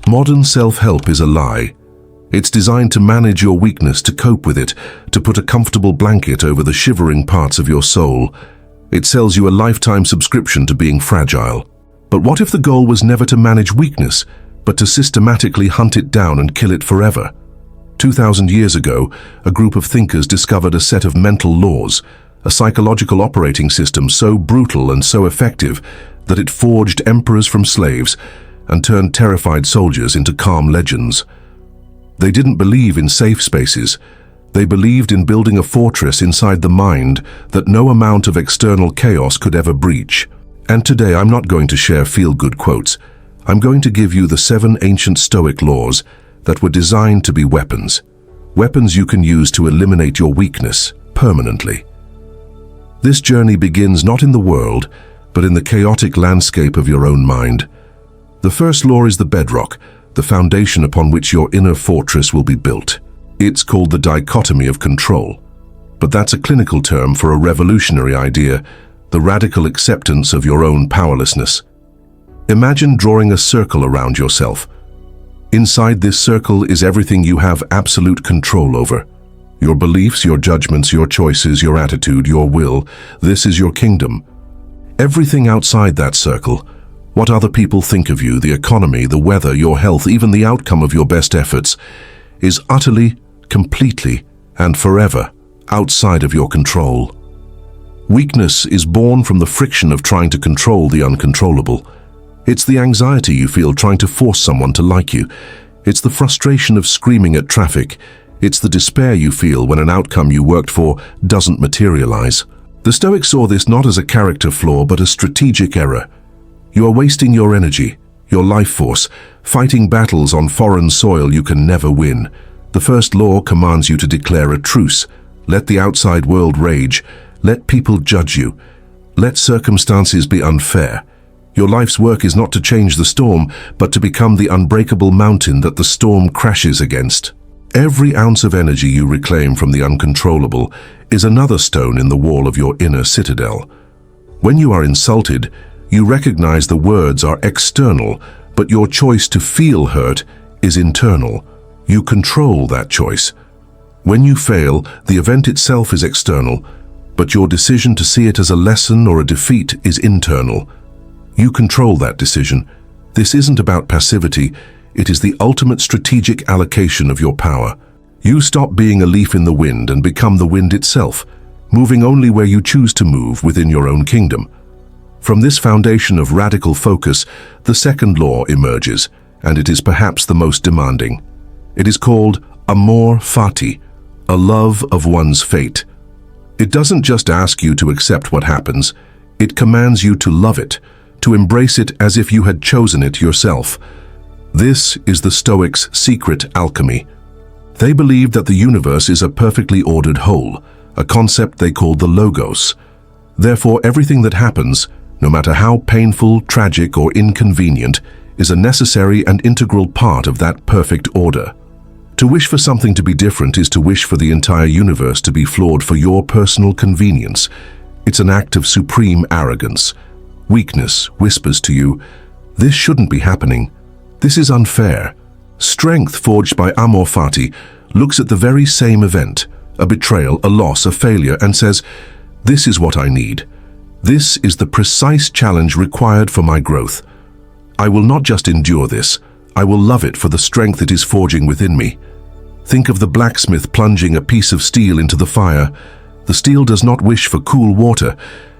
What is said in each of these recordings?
Modern self-help is a lie. It's designed to manage your weakness, to cope with it, to put a comfortable blanket over the shivering parts of your soul. It sells you a lifetime subscription to being fragile. But what if the goal was never to manage weakness, but to systematically hunt it down and kill it forever? 2,000 years ago, a group of thinkers discovered a set of mental laws, a psychological operating system so brutal and so effective that it forged emperors from slaves and turned terrified soldiers into calm legends. They didn't believe in safe spaces. They believed in building a fortress inside the mind that no amount of external chaos could ever breach. And today I'm not going to share feel-good quotes. I'm going to give you the 7 ancient Stoic laws that were designed to be weapons. Weapons you can use to eliminate your weakness permanently. This journey begins not in the world, but in the chaotic landscape of your own mind. The first law is the bedrock, the foundation upon which your inner fortress will be built. It's called the dichotomy of control. But that's a clinical term for a revolutionary idea, the radical acceptance of your own powerlessness. Imagine drawing a circle around yourself. Inside this circle is everything you have absolute control over. Your beliefs, your judgments, your choices, your attitude, your will. This is your kingdom. Everything outside that circle, what other people think of you, the economy, the weather, your health, even the outcome of your best efforts, is utterly, completely, and forever outside of your control. Weakness is born from the friction of trying to control the uncontrollable. It's the anxiety you feel trying to force someone to like you. It's the frustration of screaming at traffic. It's the despair you feel when an outcome you worked for doesn't materialize. The Stoics saw this not as a character flaw, but a strategic error. You are wasting your energy, your life force, fighting battles on foreign soil you can never win. The first law commands you to declare a truce. Let the outside world rage. Let people judge you. Let circumstances be unfair. Your life's work is not to change the storm, but to become the unbreakable mountain that the storm crashes against. Every ounce of energy you reclaim from the uncontrollable is another stone in the wall of your inner citadel. When you are insulted, you recognize the words are external, but your choice to feel hurt is internal. You control that choice. When you fail, the event itself is external, but your decision to see it as a lesson or a defeat is internal. You control that decision. This isn't about passivity. It is the ultimate strategic allocation of your power. You stop being a leaf in the wind and become the wind itself, moving only where you choose to move within your own kingdom. From this foundation of radical focus, the second law emerges, and it is perhaps the most demanding. It is called amor fati, a love of one's fate. It doesn't just ask you to accept what happens, it commands you to love it, to embrace it as if you had chosen it yourself. This is the Stoics' secret alchemy. They believed that the universe is a perfectly ordered whole, a concept they called the logos. Therefore, everything that happens, no matter how painful, tragic, or inconvenient, is a necessary and integral part of that perfect order. To wish for something to be different is to wish for the entire universe to be flawed for your personal convenience. It's an act of supreme arrogance. Weakness whispers to you, this shouldn't be happening. This is unfair. Strength forged by amor fati looks at the very same event, a betrayal, a loss, a failure, and says, this is what I need. This is the precise challenge required for my growth. I will not just endure this, I will love it for the strength it is forging within me. Think of the blacksmith plunging a piece of steel into the fire. The steel does not wish for cool water.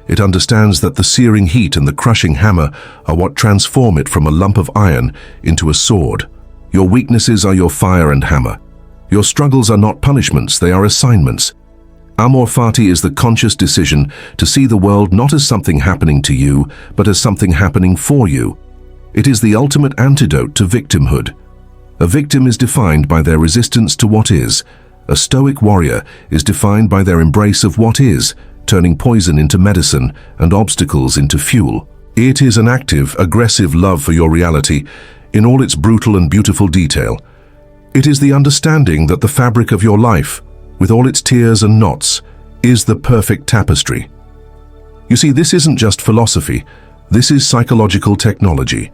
It understands that the searing heat and the crushing hammer are what transform it from a lump of iron into a sword. Your weaknesses are your fire and hammer. Your struggles are not punishments, they are assignments. Amor fati is the conscious decision to see the world not as something happening to you, but as something happening for you. It is the ultimate antidote to victimhood. A victim is defined by their resistance to what is. A Stoic warrior is defined by their embrace of what is, turning poison into medicine and obstacles into fuel. It is an active, aggressive love for your reality in all its brutal and beautiful detail. It is the understanding that the fabric of your life, with all its tears and knots, is the perfect tapestry. You see, this isn't just philosophy, this is psychological technology.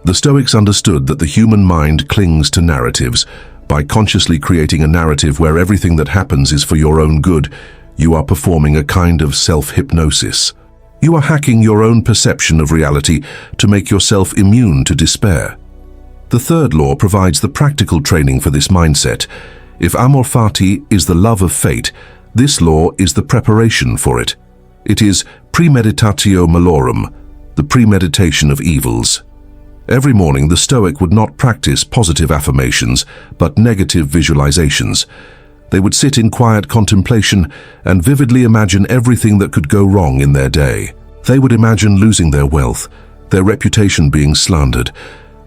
The Stoics understood that the human mind clings to narratives. By consciously creating a narrative where everything that happens is for your own good, you are performing a kind of self-hypnosis. You are hacking your own perception of reality to make yourself immune to despair. The third law provides the practical training for this mindset. If amor fati is the love of fate, this law is the preparation for it. It is premeditatio malorum, the premeditation of evils. Every morning, the Stoic would not practice positive affirmations, but negative visualizations. They would sit in quiet contemplation and vividly imagine everything that could go wrong in their day. They would imagine losing their wealth, their reputation being slandered,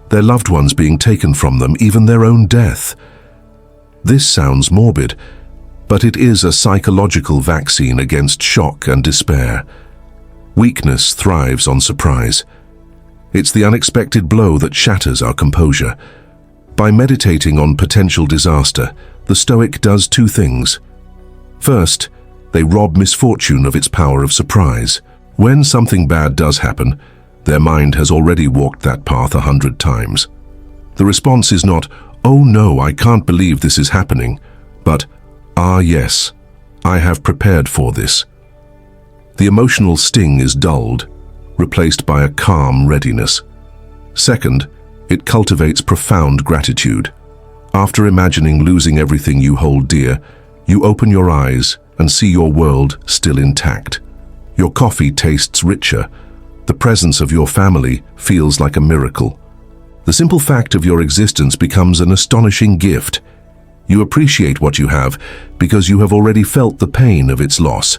their loved ones being taken from them, even their own death. This sounds morbid, but it is a psychological vaccine against shock and despair. Weakness thrives on surprise. It's the unexpected blow that shatters our composure. By meditating on potential disaster, the Stoic does two things. First, they rob misfortune of its power of surprise. When something bad does happen, their mind has already walked that path 100 times. The response is not, "Oh no, I can't believe this is happening," but, "Ah yes, I have prepared for this." The emotional sting is dulled, replaced by a calm readiness. Second, it cultivates profound gratitude. After imagining losing everything you hold dear, you open your eyes and see your world still intact. Your coffee tastes richer. The presence of your family feels like a miracle. The simple fact of your existence becomes an astonishing gift. You appreciate what you have because you have already felt the pain of its loss.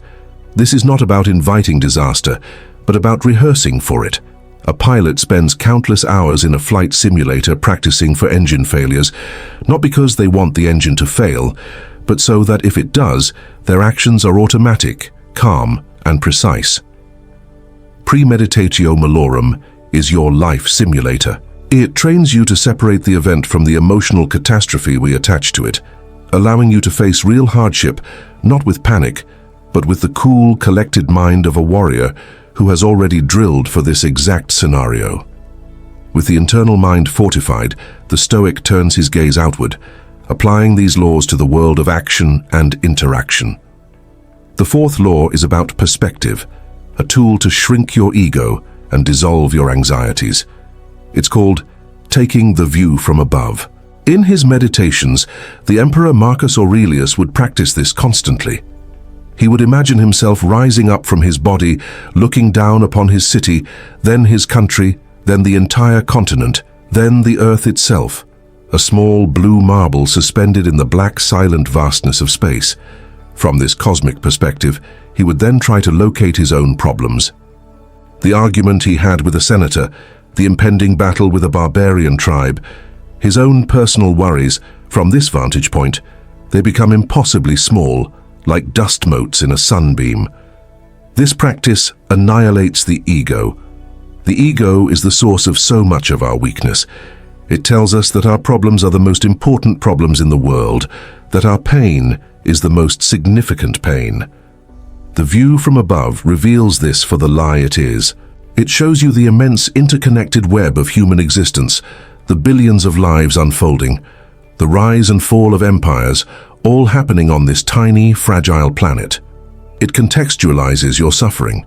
This is not about inviting disaster, but about rehearsing for it. A pilot spends countless hours in a flight simulator practicing for engine failures, not because they want the engine to fail, but so that if it does, their actions are automatic, calm, and precise. Premeditatio malorum is your life simulator. It trains you to separate the event from the emotional catastrophe we attach to it, allowing you to face real hardship, not with panic, but with the cool, collected mind of a warrior who has already drilled for this exact scenario. With the internal mind fortified, the Stoic turns his gaze outward, applying these laws to the world of action and interaction. The fourth law is about perspective, a tool to shrink your ego and dissolve your anxieties. It's called taking the view from above. In his meditations, the Emperor Marcus Aurelius would practice this constantly. He would imagine himself rising up from his body, looking down upon his city, then his country, then the entire continent, then the earth itself, a small blue marble suspended in the black silent vastness of space. From this cosmic perspective, he would then try to locate his own problems. The argument he had with a senator, the impending battle with a barbarian tribe, his own personal worries, from this vantage point, they become impossibly small, like dust motes in a sunbeam. This practice annihilates the ego. The ego is the source of so much of our weakness. It tells us that our problems are the most important problems in the world, that our pain is the most significant pain. The view from above reveals this for the lie it is. It shows you the immense interconnected web of human existence, the billions of lives unfolding, the rise and fall of empires, all happening on this tiny, fragile planet. It contextualizes your suffering.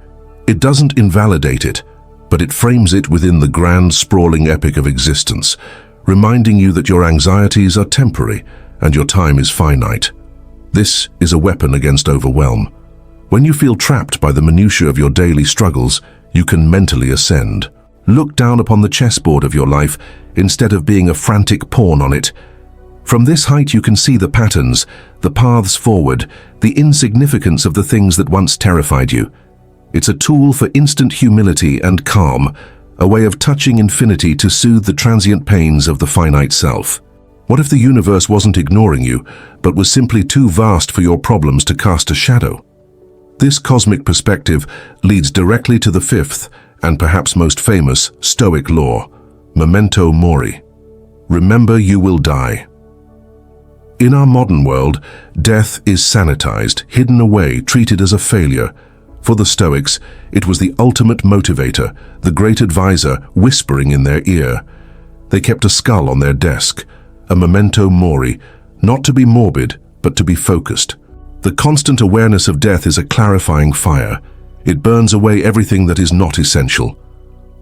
It doesn't invalidate it, but it frames it within the grand, sprawling epic of existence, reminding you that your anxieties are temporary and your time is finite. This is a weapon against overwhelm. When you feel trapped by the minutiae of your daily struggles, you can mentally ascend. Look down upon the chessboard of your life instead of being a frantic pawn on it. From this height you can see the patterns, the paths forward, the insignificance of the things that once terrified you. It's a tool for instant humility and calm, a way of touching infinity to soothe the transient pains of the finite self. What if the universe wasn't ignoring you, but was simply too vast for your problems to cast a shadow? This cosmic perspective leads directly to the fifth, and perhaps most famous, Stoic law, memento mori. Remember you will die. In our modern world, death is sanitized, hidden away, treated as a failure. For the Stoics, it was the ultimate motivator, the great advisor whispering in their ear, They kept a skull on their desk, a memento mori, not to be morbid, but to be focused. The constant awareness of death is a clarifying fire. It burns away everything that is not essential.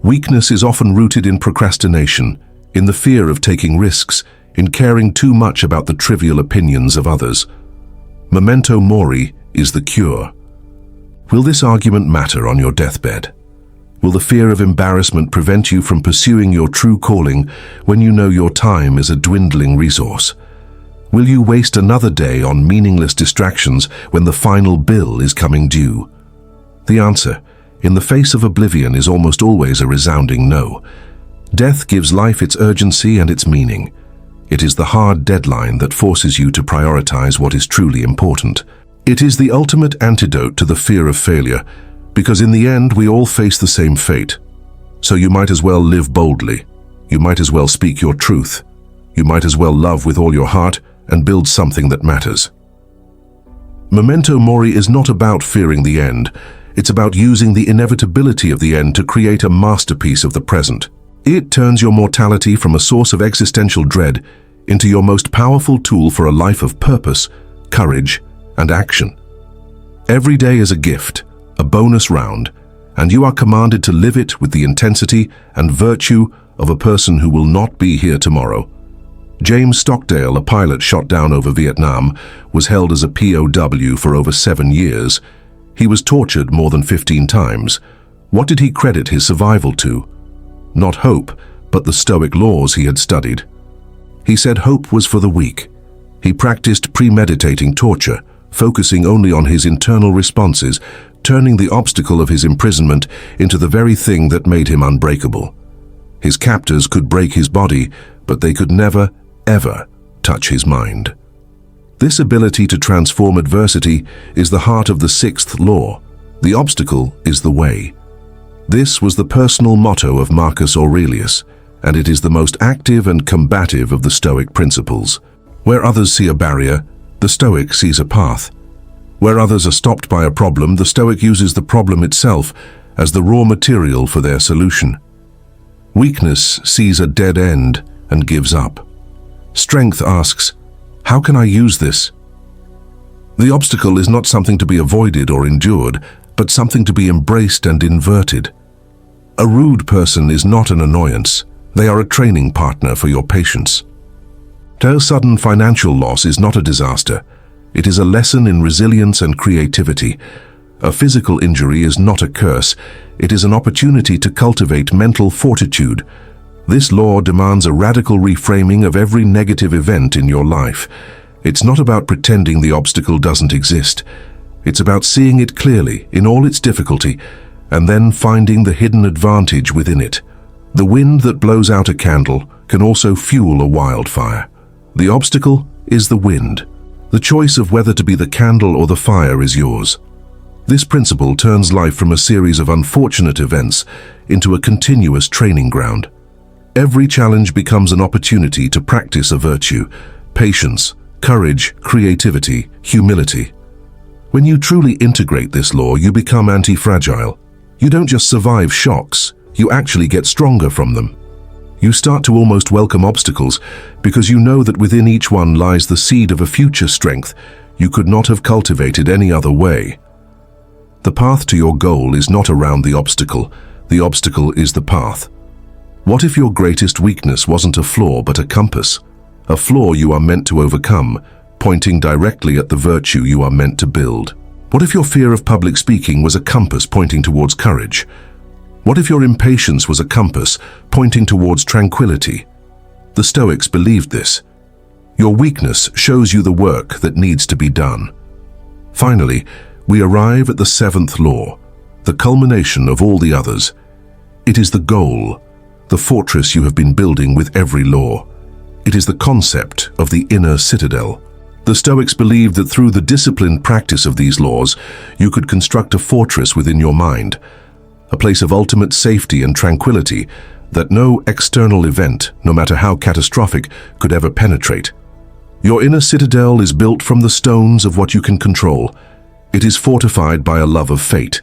Weakness is often rooted in procrastination, in the fear of taking risks, in caring too much about the trivial opinions of others. Memento mori is the cure. Will this argument matter on your deathbed? Will the fear of embarrassment prevent you from pursuing your true calling when you know your time is a dwindling resource? Will you waste another day on meaningless distractions when the final bill is coming due? The answer, in the face of oblivion, is almost always a resounding no. Death gives life its urgency and its meaning. It is the hard deadline that forces you to prioritize what is truly important. It is the ultimate antidote to the fear of failure, because in the end we all face the same fate. So you might as well live boldly. You might as well speak your truth. You might as well love with all your heart and build something that matters. Memento mori is not about fearing the end. It's about using the inevitability of the end to create a masterpiece of the present. It turns your mortality from a source of existential dread into your most powerful tool for a life of purpose, courage, and action. Every day is a gift, a bonus round, and you are commanded to live it with the intensity and virtue of a person who will not be here tomorrow. James Stockdale, a pilot shot down over Vietnam, was held as a POW for over 7 years. He was tortured more than 15 times. What did he credit his survival to? Not hope, but the Stoic laws he had studied. He said hope was for the weak. He practiced premeditating torture, focusing only on his internal responses, turning the obstacle of his imprisonment into the very thing that made him unbreakable. His captors could break his body, but they could never, ever touch his mind. This ability to transform adversity is the heart of the 6th law. The obstacle is the way. This was the personal motto of Marcus Aurelius, and it is the most active and combative of the Stoic principles. Where others see a barrier, the Stoic sees a path. Where others are stopped by a problem, the Stoic uses the problem itself as the raw material for their solution. Weakness sees a dead end and gives up. Strength asks, how can I use this? The obstacle is not something to be avoided or endured, but something to be embraced and inverted. A rude person is not an annoyance. They are a training partner for your patience. A sudden financial loss is not a disaster. It is a lesson in resilience and creativity. A physical injury is not a curse. It is an opportunity to cultivate mental fortitude. This law demands a radical reframing of every negative event in your life. It's not about pretending the obstacle doesn't exist. It's about seeing it clearly in all its difficulty and then finding the hidden advantage within it. The wind that blows out a candle can also fuel a wildfire. The obstacle is the wind. The choice of whether to be the candle or the fire is yours. This principle turns life from a series of unfortunate events into a continuous training ground. Every challenge becomes an opportunity to practice a virtue: patience, courage, creativity, humility. When you truly integrate this law, you become antifragile. You don't just survive shocks, you actually get stronger from them. You start to almost welcome obstacles because you know that within each one lies the seed of a future strength you could not have cultivated any other way. The path to your goal is not around the obstacle is the path. What if your greatest weakness wasn't a flaw but a compass? A flaw you are meant to overcome, pointing directly at the virtue you are meant to build. What if your fear of public speaking was a compass pointing towards courage? What if your impatience was a compass pointing towards tranquility? The Stoics believed this. Your weakness shows you the work that needs to be done. Finally, we arrive at the 7th law, the culmination of all the others. It is the goal, the fortress you have been building with every law. It is the concept of the inner citadel. The Stoics believed that through the disciplined practice of these laws, you could construct a fortress within your mind, a place of ultimate safety and tranquility that no external event, no matter how catastrophic, could ever penetrate. Your inner citadel is built from the stones of what you can control. It is fortified by a love of fate.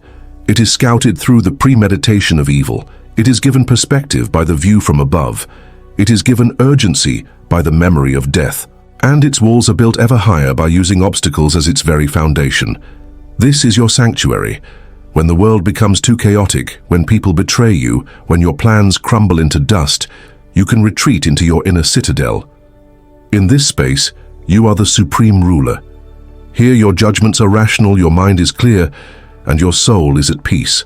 It is scouted through the premeditation of evil. It is given perspective by the view from above. It is given urgency by the memory of death, and its walls are built ever higher by using obstacles as its very foundation. This is your sanctuary. When the world becomes too chaotic, when people betray you, when your plans crumble into dust, you can retreat into your inner citadel. In this space, you are the supreme ruler. Here your judgments are rational, your mind is clear, and your soul is at peace.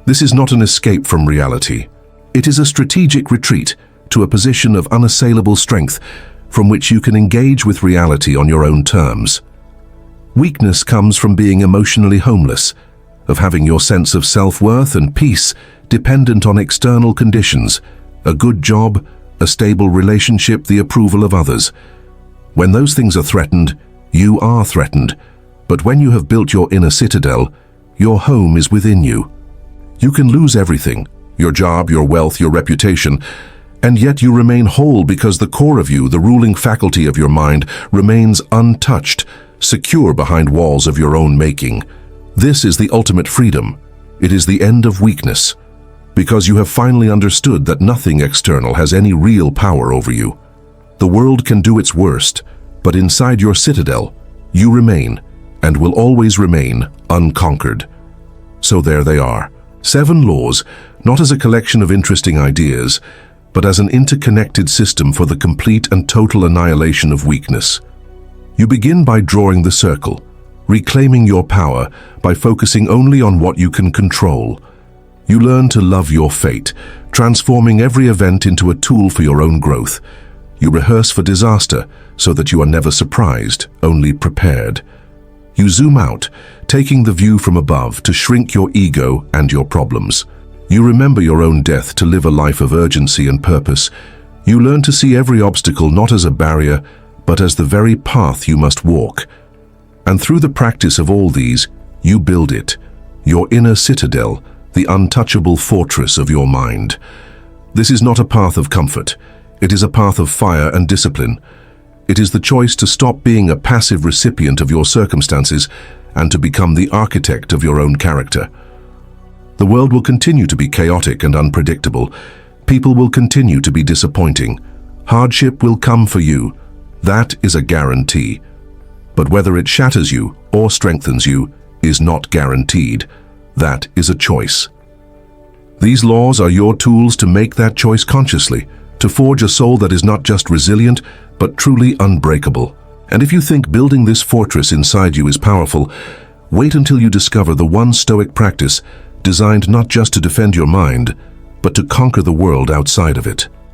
This is not an escape from reality. It is a strategic retreat to a position of unassailable strength from which you can engage with reality on your own terms. Weakness comes from being emotionally homeless, of having your sense of self-worth and peace dependent on external conditions, a good job, a stable relationship, the approval of others. When those things are threatened, you are threatened. But when you have built your inner citadel, your home is within you. You can lose everything, your job, your wealth, your reputation, and yet you remain whole because the core of you, the ruling faculty of your mind, remains untouched, secure behind walls of your own making. This is the ultimate freedom. It is the end of weakness, because you have finally understood that nothing external has any real power over you. The world can do its worst, but inside your citadel, you remain, and will always remain, unconquered. So there they are. 7 laws, not as a collection of interesting ideas, but as an interconnected system for the complete and total annihilation of weakness. You begin by drawing the circle, reclaiming your power by focusing only on what you can control. You learn to love your fate, transforming every event into a tool for your own growth. You rehearse for disaster so that you are never surprised, only prepared. You zoom out, taking the view from above to shrink your ego and your problems. You remember your own death to live a life of urgency and purpose. You learn to see every obstacle not as a barrier, but as the very path you must walk. And through the practice of all these, you build it, your inner citadel, the untouchable fortress of your mind. This is not a path of comfort. It is a path of fire and discipline. It is the choice to stop being a passive recipient of your circumstances and to become the architect of your own character. The world will continue to be chaotic and unpredictable. People will continue to be disappointing. Hardship will come for you. That is a guarantee. But whether it shatters you or strengthens you is not guaranteed. That is a choice. These laws are your tools to make that choice consciously, to forge a soul that is not just resilient, but truly unbreakable. And if you think building this fortress inside you is powerful, wait until you discover the one Stoic practice designed not just to defend your mind, but to conquer the world outside of it.